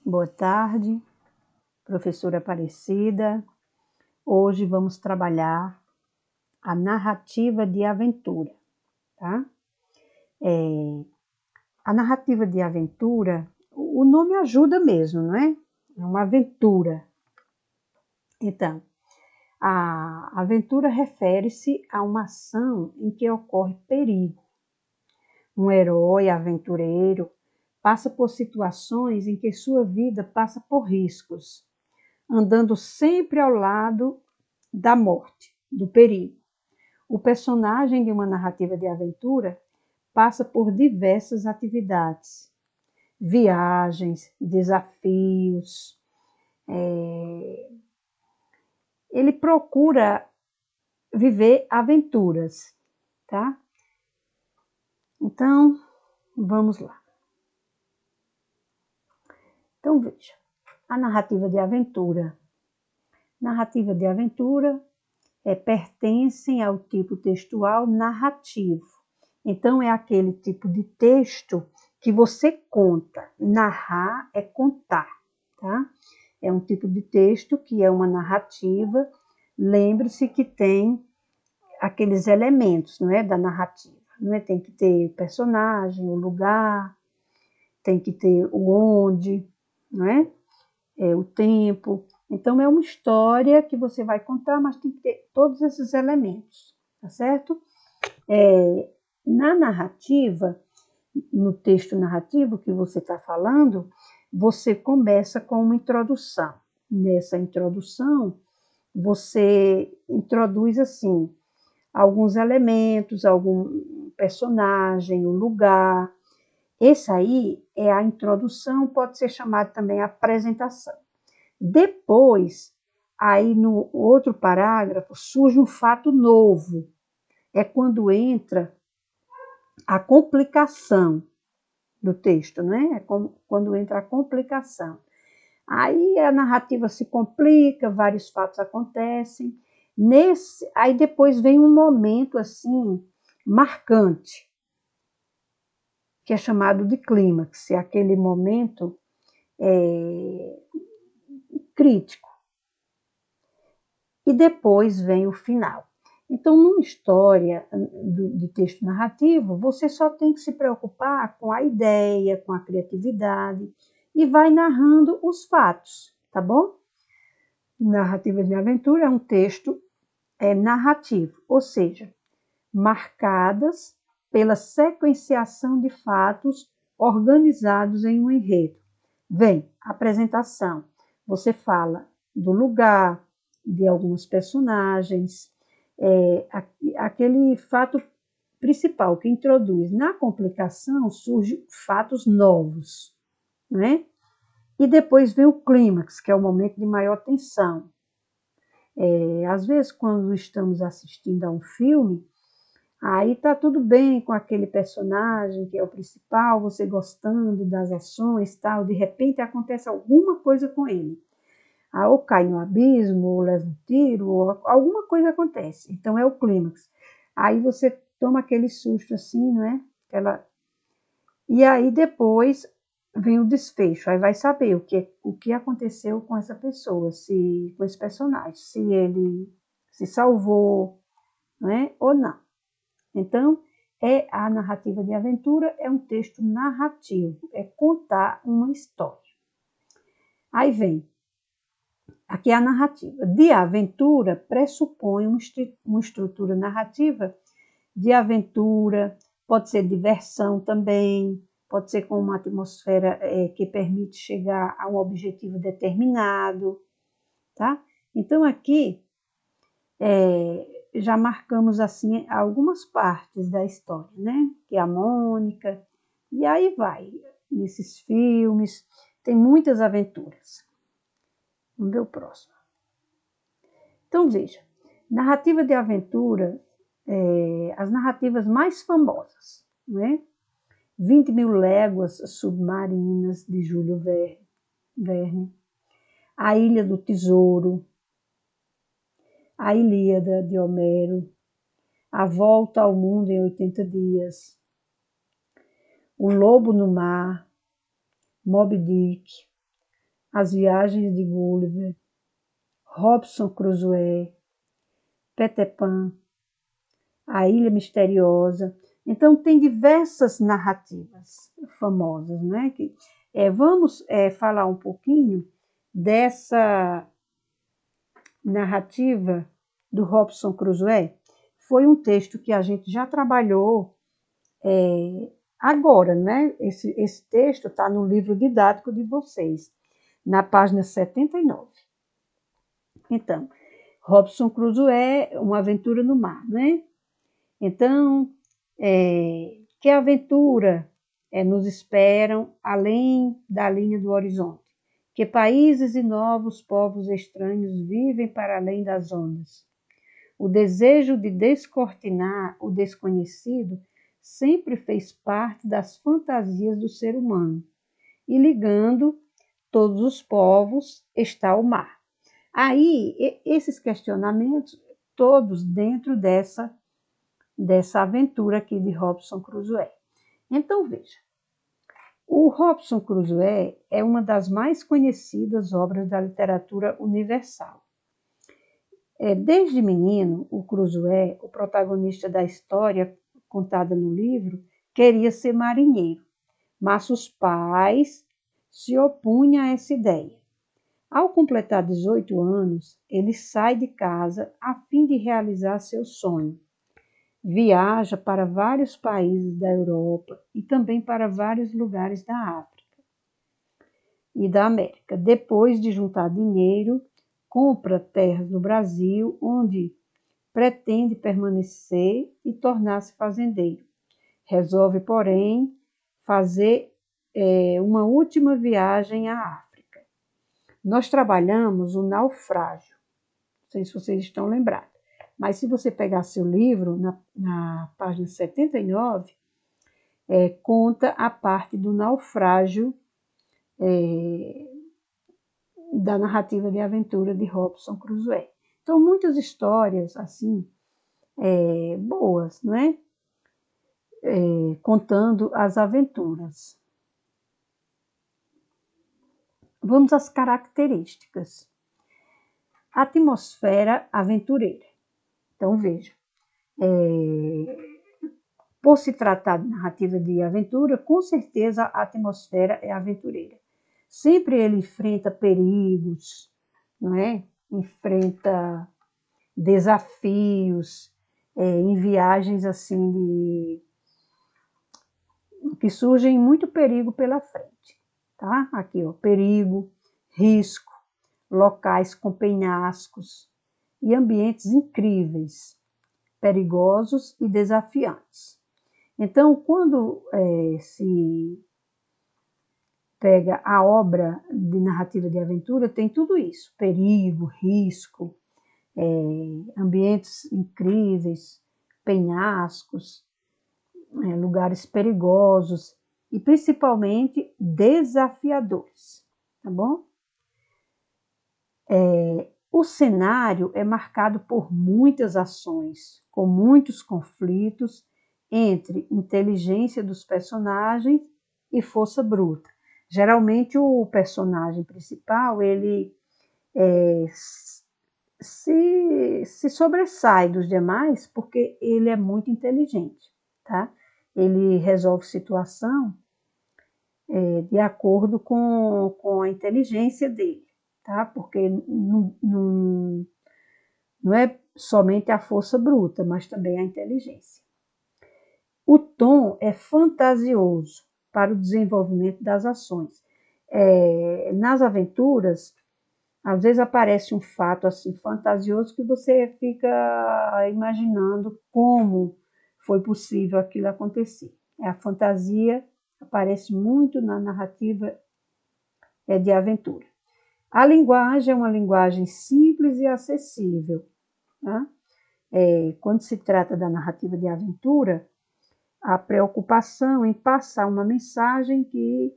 Boa tarde, professora Aparecida. Hoje vamos trabalhar a narrativa de aventura, tá? A narrativa de aventura, o nome ajuda mesmo, não é? É uma aventura. Então, a aventura refere-se a uma ação em que ocorre perigo. Um herói aventureiro passa por situações em que sua vida passa por riscos, andando sempre ao lado da morte, do perigo. O personagem de uma narrativa de aventura passa por diversas atividades, viagens, desafios. Ele procura viver aventuras, tá? Então, vamos lá. Então, veja, a narrativa de aventura. Narrativa de aventura pertencem ao tipo textual narrativo. Então, é aquele tipo de texto que você conta. Narrar é contar, tá? É um tipo de texto que é uma narrativa. Lembre-se que tem aqueles elementos, não é, da narrativa. Não é? Tem que ter o personagem, o lugar, tem que ter o onde, não é? O tempo. Então, é uma história que você vai contar, mas tem que ter todos esses elementos, tá certo? Na narrativa, no texto narrativo que você está falando, você começa com uma introdução. Nessa introdução, você introduz, assim, alguns elementos, algum personagem, um lugar. Esse aí é a introdução, pode ser chamado também apresentação. Depois, aí no outro parágrafo, surge um fato novo. É quando entra a complicação do texto, né? É quando entra a complicação. Aí a narrativa se complica, vários fatos acontecem. Aí depois vem um momento assim marcante, que é chamado de clímax, é aquele momento crítico. E depois vem o final. Então, numa história de texto narrativo, você só tem que se preocupar com a ideia, com a criatividade, e vai narrando os fatos, tá bom? Narrativa de aventura é um texto narrativo, ou seja, marcadas pela sequenciação de fatos organizados em um enredo. Vem apresentação, você fala do lugar, de alguns personagens, aquele fato principal que introduz. Na complicação surgem fatos novos, né? E depois vem o clímax, que é o momento de maior tensão. Às vezes, quando estamos assistindo a um filme, aí tá tudo bem com aquele personagem que é o principal, você gostando das ações e tal, de repente acontece alguma coisa com ele. Ou cai no abismo, ou leva um tiro, ou alguma coisa acontece. Então é o clímax. Aí você toma aquele susto assim, não é? E aí depois vem o desfecho. Aí vai saber o que aconteceu com essa pessoa, com esse personagem, se ele se salvou, não é? Ou não. Então, a narrativa de aventura é um texto narrativo, é contar uma história. Aí vem, aqui é a narrativa. De aventura pressupõe uma estrutura narrativa de aventura, pode ser diversão também, pode ser com uma atmosfera que permite chegar a um objetivo determinado, tá? Então, aqui já marcamos assim algumas partes da história, né? Que é a Mônica, e aí vai. Nesses filmes, tem muitas aventuras. Vamos ver o próximo. Então, veja, narrativa de aventura, as narrativas mais famosas, né? 20.000 Léguas Submarinas, de Júlio Verne, A Ilha do Tesouro, A Ilíada, de Homero, A Volta ao Mundo em 80 Dias, O Lobo no Mar, Moby Dick, As Viagens de Gulliver, Robinson Crusoe, Peter Pan, A Ilha Misteriosa. Então, tem diversas narrativas famosas, né? Vamos falar um pouquinho dessa narrativa do Robinson Crusoe. Foi um texto que a gente já trabalhou agora, né? Esse texto está no livro didático de vocês, na página 79. Então, Robinson Crusoe, uma aventura no mar, né? Então, que aventura nos esperam além da linha do horizonte? Que países e novos povos estranhos vivem para além das ondas? O desejo de descortinar o desconhecido sempre fez parte das fantasias do ser humano, e ligando todos os povos está o mar. Aí, esses questionamentos, todos dentro dessa aventura aqui de Robinson Crusoe. Então, veja, o Robinson Crusoe é uma das mais conhecidas obras da literatura universal. Desde menino, o Crusoe, o protagonista da história contada no livro, queria ser marinheiro, mas os pais se opunham a essa ideia. Ao completar 18 anos, ele sai de casa a fim de realizar seu sonho. Viaja para vários países da Europa e também para vários lugares da África e da América. Depois de juntar dinheiro, compra terras no Brasil, onde pretende permanecer e tornar-se fazendeiro. Resolve, porém, fazer uma última viagem à África. Nós trabalhamos o naufrágio, não sei se vocês estão lembrados, mas se você pegar seu livro, na página 79, conta a parte do naufrágio da narrativa de aventura de Robinson Crusoe. Então, muitas histórias, assim, boas, não é? Contando as aventuras. Vamos às características. Atmosfera aventureira. Então, veja, por se tratar de narrativa de aventura, com certeza a atmosfera é aventureira. Sempre ele enfrenta perigos, não é? Enfrenta desafios em viagens assim que surgem muito perigo pela frente, tá? Aqui, ó, perigo, risco, locais com penhascos e ambientes incríveis, perigosos e desafiantes. Então, quando se pega a obra de narrativa de aventura, tem tudo isso: perigo, risco, ambientes incríveis, penhascos, lugares perigosos e principalmente desafiadores, tá bom? O cenário é marcado por muitas ações, com muitos conflitos entre inteligência dos personagens e força bruta. Geralmente o personagem principal, ele se sobressai dos demais porque ele é muito inteligente, tá? Ele resolve situação de acordo com a inteligência dele, tá? Porque não é somente a força bruta, mas também a inteligência. O tom é fantasioso para o desenvolvimento das ações. Nas aventuras, às vezes aparece um fato assim fantasioso que você fica imaginando como foi possível aquilo acontecer. A fantasia aparece muito na narrativa de aventura. A linguagem é uma linguagem simples e acessível. Tá? Quando se trata da narrativa de aventura, a preocupação em passar uma mensagem que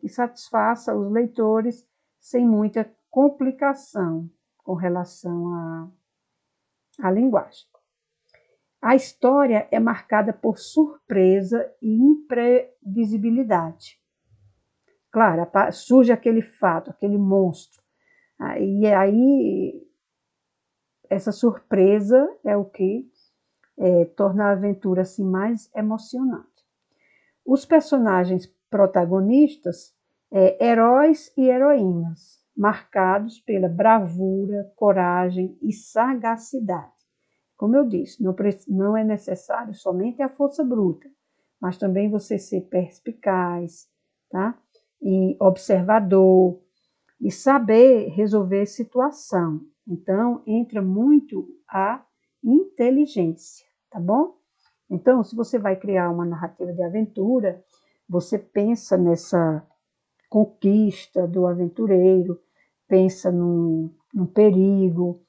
satisfaça os leitores sem muita complicação com relação à linguagem. A história é marcada por surpresa e imprevisibilidade. claro, surge aquele fato, aquele monstro. E aí, essa surpresa é o que torna a aventura assim, mais emocionante. Os personagens protagonistas, heróis e heroínas, marcados pela bravura, coragem e sagacidade. Como eu disse, não é necessário somente a força bruta, mas também você ser perspicaz, tá? E observador, e saber resolver situação. Então, entra muito a inteligência, tá bom? Então, se você vai criar uma narrativa de aventura, você pensa nessa conquista do aventureiro, pensa num perigo,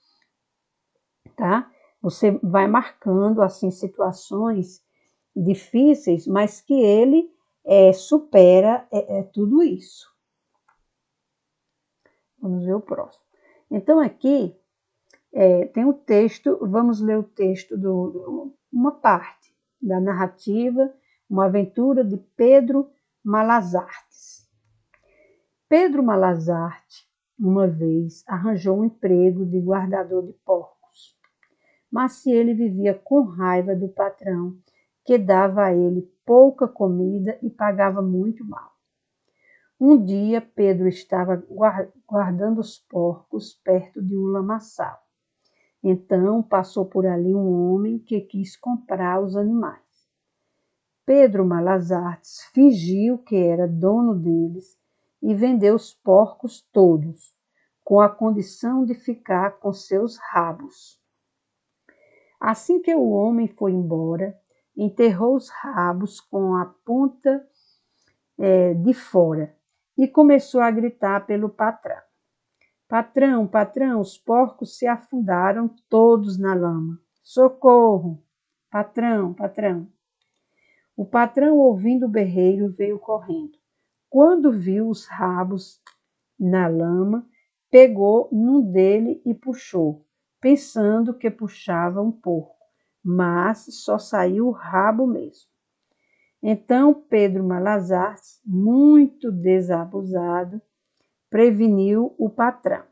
tá? Você vai marcando, assim, situações difíceis, mas que ele supera tudo isso. Vamos ver o próximo. Então, aqui tem o texto, vamos ler o texto, uma parte da narrativa, uma aventura de Pedro Malazartes. Pedro Malazarte, uma vez, arranjou um emprego de guardador de porcos, mas se ele vivia com raiva do patrão, que dava a ele pouca comida e pagava muito mal. Um dia, Pedro estava guardando os porcos perto de um lamaçal. Então, passou por ali um homem que quis comprar os animais. Pedro Malazartes fingiu que era dono deles e vendeu os porcos todos, com a condição de ficar com seus rabos. Assim que o homem foi embora, enterrou os rabos com a ponta de fora e começou a gritar pelo patrão. Patrão, patrão, os porcos se afundaram todos na lama. Socorro! Patrão, patrão. O patrão, ouvindo o berreiro, veio correndo. Quando viu os rabos na lama, pegou num dele e puxou, pensando que puxava um porco, mas só saiu o rabo mesmo. Então Pedro Malazarte, muito desabusado, preveniu o patrão.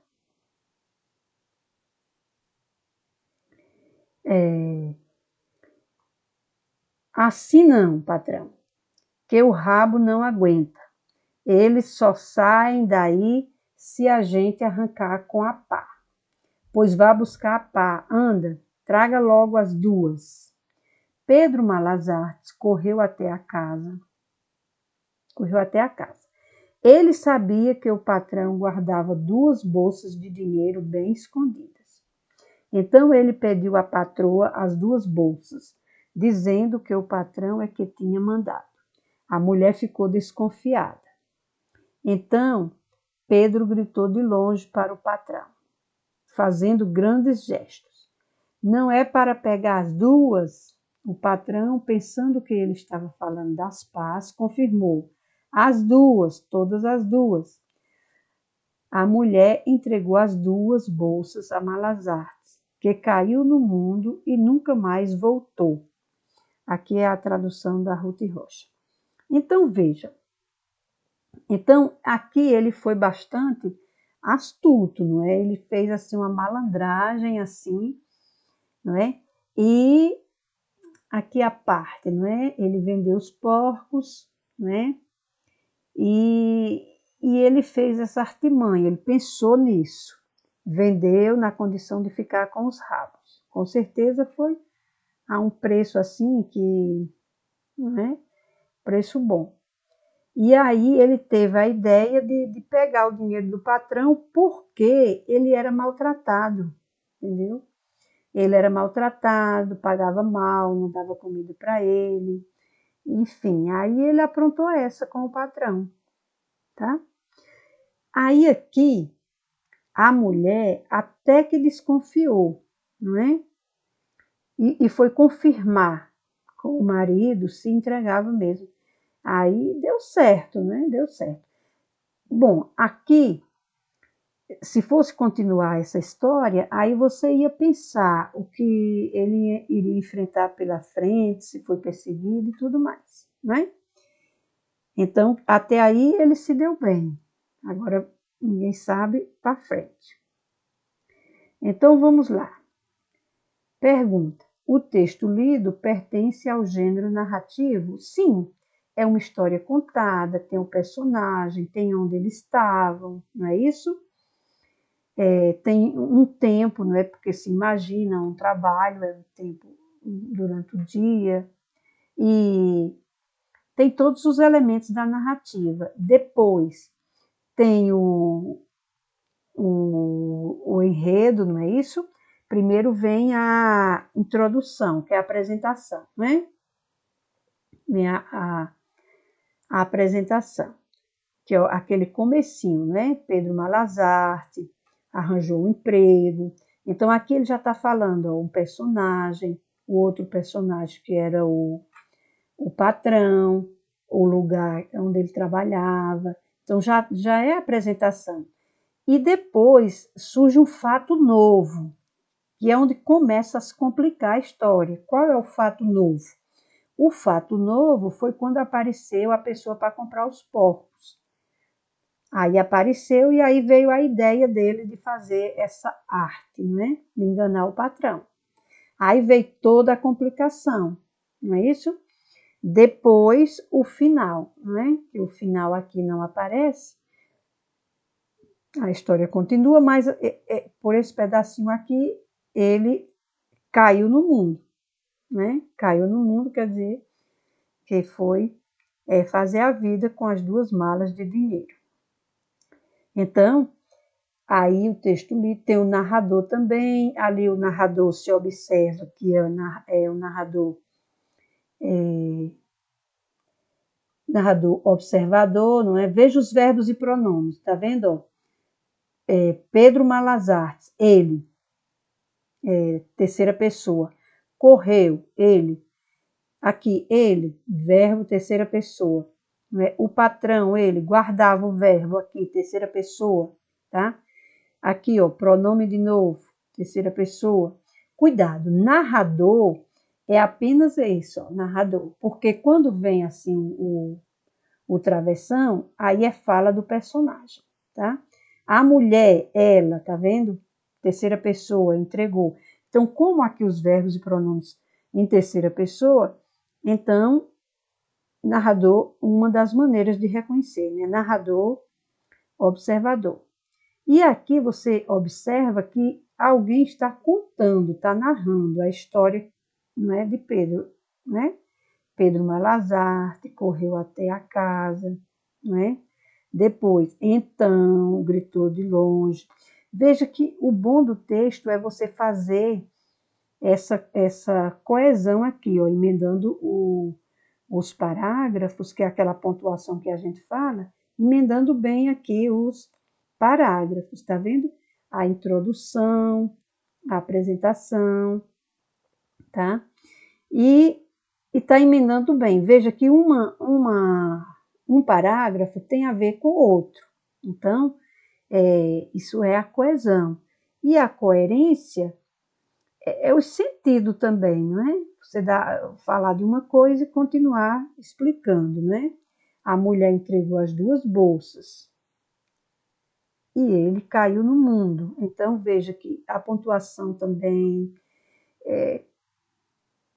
Assim não, patrão, que o rabo não aguenta. Eles só saem daí se a gente arrancar com a pá. Pois vá buscar a pá, anda, traga logo as duas. Pedro Malazarte correu até a casa. Ele sabia que o patrão guardava 2 bolsas de dinheiro bem escondidas. Então ele pediu à patroa as 2 bolsas, dizendo que o patrão é que tinha mandado. A mulher ficou desconfiada. Então Pedro gritou de longe para o patrão, fazendo grandes gestos. Não é para pegar as 2? O patrão, pensando que ele estava falando das pás, confirmou. As 2, todas as 2. A mulher entregou as 2 bolsas a Malazarte, que caiu no mundo e nunca mais voltou. Aqui é a tradução da Ruth Rocha. Então, veja. Então, aqui ele foi bastante astuto, não é? Ele fez assim uma malandragem assim, não é? E aqui a parte, não é? Ele vendeu os porcos, não é? E ele fez essa artimanha, ele pensou nisso. Vendeu na condição de ficar com os rabos. Com certeza foi a um preço assim que, não é? Preço bom. E aí ele teve a ideia de pegar o dinheiro do patrão porque ele era maltratado, entendeu? Ele era maltratado, pagava mal, não dava comida para ele. Enfim, aí ele aprontou essa com o patrão, tá? Aí aqui a mulher até que desconfiou, não é? E foi confirmar com o marido se entregava mesmo. Aí deu certo, né? Deu certo. Bom, aqui, se fosse continuar essa história, aí você ia pensar o que ele iria enfrentar pela frente, se foi perseguido e tudo mais, né? Então, até aí ele se deu bem. Agora, ninguém sabe para frente. Então, vamos lá. Pergunta: o texto lido pertence ao gênero narrativo? Sim, é uma história contada, tem um personagem, tem onde eles estavam, não é isso? Tem um tempo, não é? Porque se imagina um trabalho, é um tempo durante o dia, e tem todos os elementos da narrativa. Depois tem o enredo, não é isso? Primeiro vem a introdução, que é a apresentação, não é? Vem a apresentação, que é aquele comecinho, né? Pedro Malazarte arranjou um emprego. Então aqui ele já está falando, ó, um personagem, o outro personagem que era o patrão, o lugar onde ele trabalhava. Então já é a apresentação. E depois surge um fato novo, que é onde começa a se complicar a história. Qual é o fato novo? O fato novo foi quando apareceu a pessoa para comprar os porcos. Aí apareceu e aí veio a ideia dele de fazer essa arte, não é? De enganar o patrão. Aí veio toda a complicação, não é isso? Depois o final, não é? Que o final aqui não aparece. A história continua, mas por esse pedacinho aqui ele caiu no mundo, né? Caiu no mundo, quer dizer, que foi fazer a vida com as 2 malas de dinheiro. Então, aí o texto lido tem o narrador também, ali o narrador se observa que é o narrador observador, não é? Veja os verbos e pronomes, tá vendo? Pedro Malazarte, ele, terceira pessoa. Correu, ele. Aqui, ele, verbo, terceira pessoa. O patrão, ele, guardava o verbo aqui, terceira pessoa, tá? Aqui, ó, pronome de novo, terceira pessoa. Cuidado, narrador é apenas isso, ó, narrador. Porque quando vem assim o travessão, aí é fala do personagem, tá? A mulher, ela, tá vendo? Terceira pessoa, entregou. Então, como aqui os verbos e pronomes em terceira pessoa, então, narrador, uma das maneiras de reconhecer, né? Narrador, observador. E aqui você observa que alguém está contando, está narrando a história, né, de Pedro, né? Pedro Malazarte correu até a casa, né? Depois, então, gritou de longe. Veja que o bom do texto é você fazer essa coesão aqui, ó, emendando os parágrafos, que é aquela pontuação que a gente fala, emendando bem aqui os parágrafos, tá vendo? A introdução, a apresentação, tá? E está emendando bem. Veja que um parágrafo tem a ver com o outro. Então, isso é a coesão. E a coerência é o sentido também, não é? Você falar de uma coisa e continuar explicando, não é? A mulher entregou as 2 bolsas e ele caiu no mundo. Então, veja que a pontuação também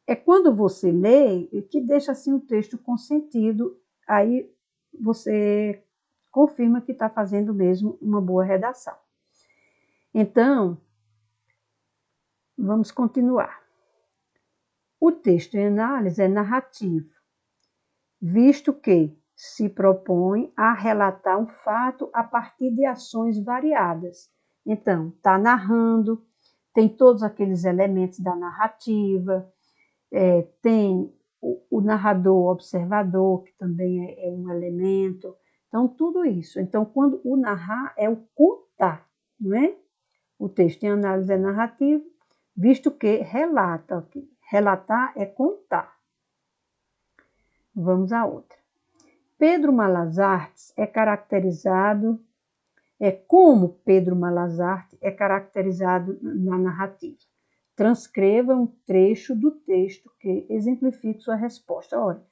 é quando você lê que deixa assim o texto com sentido, aí você confirma que está fazendo mesmo uma boa redação. Então, vamos continuar. O texto em análise é narrativo, visto que se propõe a relatar um fato a partir de ações variadas. Então, está narrando, tem todos aqueles elementos da narrativa, tem o narrador observador, que também é um elemento. Então, tudo isso. Então, quando o narrar é o contar, não é? O texto em análise é narrativo, visto que relata. Okay? Relatar é contar. Vamos à outra. Pedro Malazarte é caracterizado, como Pedro Malazarte é caracterizado na narrativa. Transcreva um trecho do texto que exemplifique sua resposta. Ora,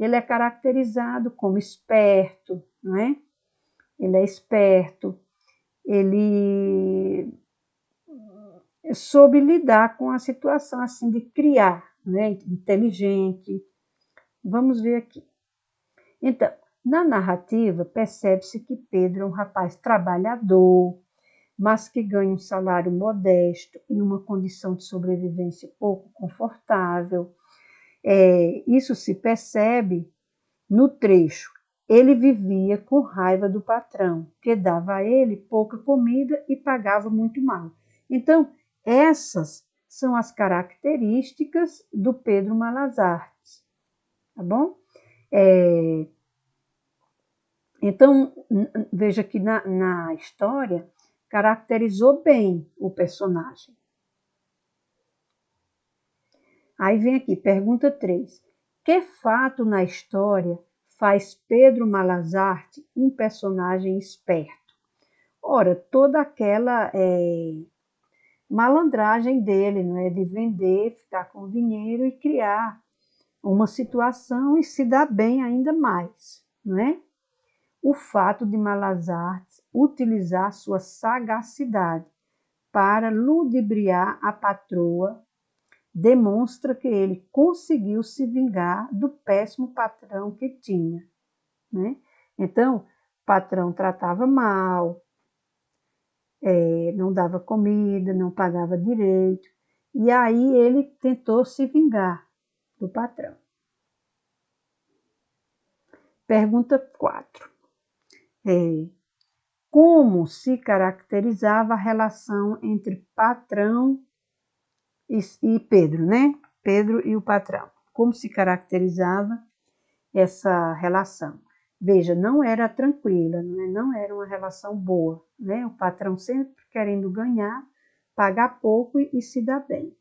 ele é caracterizado como esperto, não é? Ele é esperto, ele soube lidar com a situação assim de criar, né? Inteligente. Vamos ver aqui. Então, na narrativa, percebe-se que Pedro é um rapaz trabalhador, mas que ganha um salário modesto e uma condição de sobrevivência pouco confortável. Isso se percebe no trecho. Ele vivia com raiva do patrão, que dava a ele pouca comida e pagava muito mal. Então, essas são as características do Pedro Malas Artes, tá bom? Então, veja que na história caracterizou bem o personagem. Aí vem aqui, pergunta 3. Que fato na história faz Pedro Malas Artes um personagem esperto? Ora, toda aquela malandragem dele, não é? De vender, ficar com dinheiro e criar uma situação e se dar bem ainda mais, não é? O fato de Malas Artes utilizar sua sagacidade para ludibriar a patroa demonstra que ele conseguiu se vingar do péssimo patrão que tinha, né? Então, o patrão tratava mal, não dava comida, não pagava direito, e aí ele tentou se vingar do patrão. Pergunta 4. Como se caracterizava a relação entre patrão e Pedro, né? Pedro e o patrão. Como se caracterizava essa relação? Veja, não era tranquila, não era uma relação boa, né? O patrão sempre querendo ganhar, pagar pouco e se dar bem.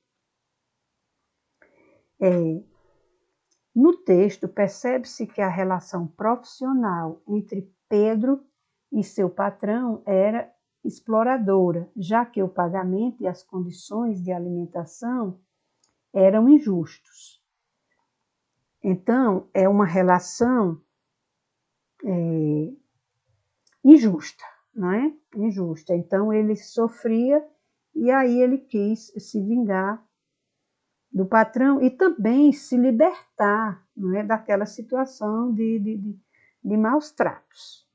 No texto, percebe-se que a relação profissional entre Pedro e seu patrão era exploradora, já que o pagamento e as condições de alimentação eram injustos. Então, é uma relação injusta, não é? Injusta. Então, ele sofria e aí ele quis se vingar do patrão e também se libertar, não é, daquela situação de maus tratos.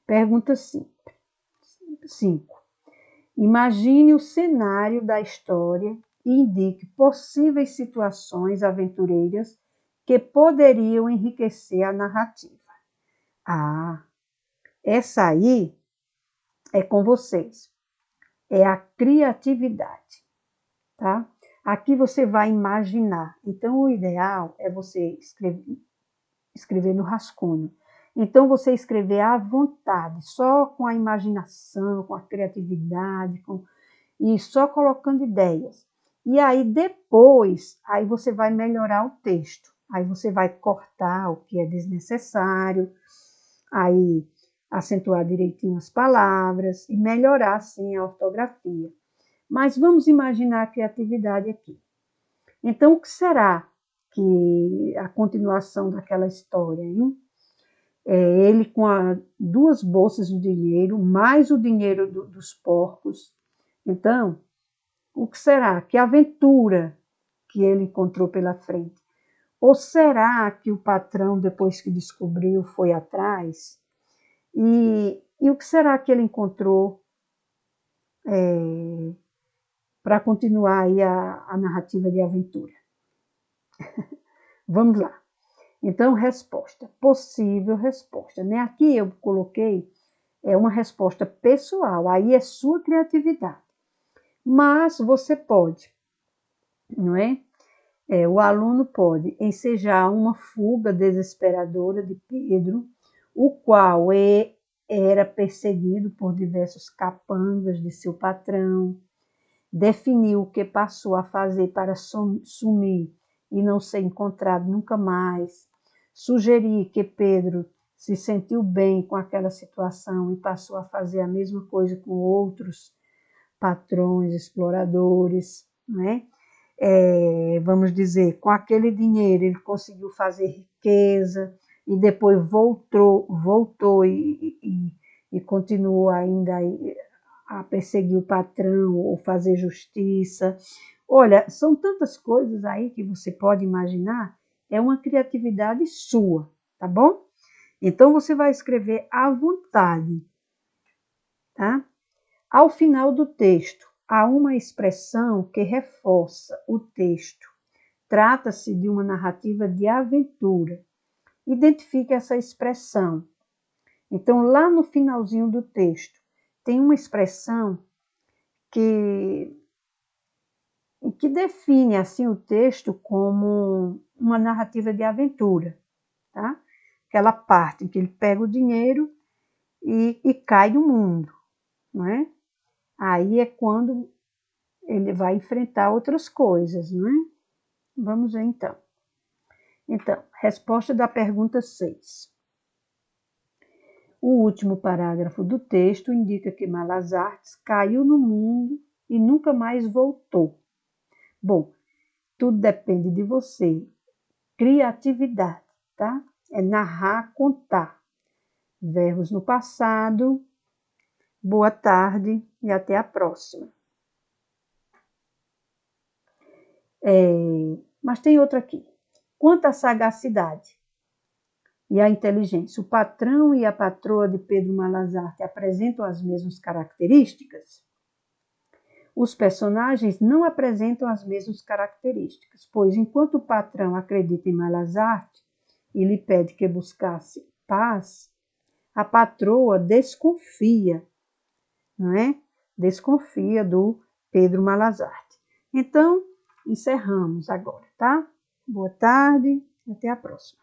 Pergunta 5. Imagine o cenário da história e indique possíveis situações aventureiras que poderiam enriquecer a narrativa. Essa aí é com vocês. É a criatividade, tá? Aqui você vai imaginar. Então, o ideal é você escrever no rascunho. Então, você escrever à vontade, só com a imaginação, com a criatividade, e só colocando ideias. E aí, depois, aí você vai melhorar o texto. Aí você vai cortar o que é desnecessário, aí acentuar direitinho as palavras e melhorar, sim, a ortografia. Mas vamos imaginar a criatividade aqui. Então, o que será que a continuação daquela história, hein? Ele com 2 bolsas de dinheiro, mais o dinheiro dos porcos. Então, o que será? Que aventura que ele encontrou pela frente? Ou será que o patrão, depois que descobriu, foi atrás? E o que será que ele encontrou para continuar aí a narrativa de aventura? Vamos lá. Então, resposta. Possível resposta. Né? Aqui eu coloquei uma resposta pessoal, aí é sua criatividade. Mas você pode, não é? O aluno pode ensejar uma fuga desesperadora de Pedro, o qual era perseguido por diversos capangas de seu patrão, definiu o que passou a fazer para sumir e não ser encontrado nunca mais, sugerir que Pedro se sentiu bem com aquela situação e passou a fazer a mesma coisa com outros patrões, exploradores, não é? vamos dizer, com aquele dinheiro ele conseguiu fazer riqueza e depois voltou e continuou ainda a perseguir o patrão ou fazer justiça. Olha, são tantas coisas aí que você pode imaginar, é uma criatividade sua, tá bom? Então, você vai escrever à vontade, tá? Ao final do texto, há uma expressão que reforça o texto. Trata-se de uma narrativa de aventura. Identifique essa expressão. Então, lá no finalzinho do texto, tem uma expressão que define assim o texto como uma narrativa de aventura, tá? Aquela parte em que ele pega o dinheiro e cai do mundo, não é? Aí é quando ele vai enfrentar outras coisas, não é? Vamos ver então. Então, resposta da pergunta 6. O último parágrafo do texto indica que Malazarte caiu no mundo e nunca mais voltou. Bom, tudo depende de você. Criatividade, tá? É narrar, contar. Verbos no passado. Boa tarde e até a próxima. Mas tem outra aqui. Quanto à sagacidade e à inteligência, o patrão e a patroa de Pedro Malazarte apresentam as mesmas características? Os personagens não apresentam as mesmas características, pois enquanto o patrão acredita em Malazarte e lhe pede que buscasse paz, a patroa desconfia, não é? Desconfia do Pedro Malazarte. Então, encerramos agora, tá? Boa tarde, até a próxima.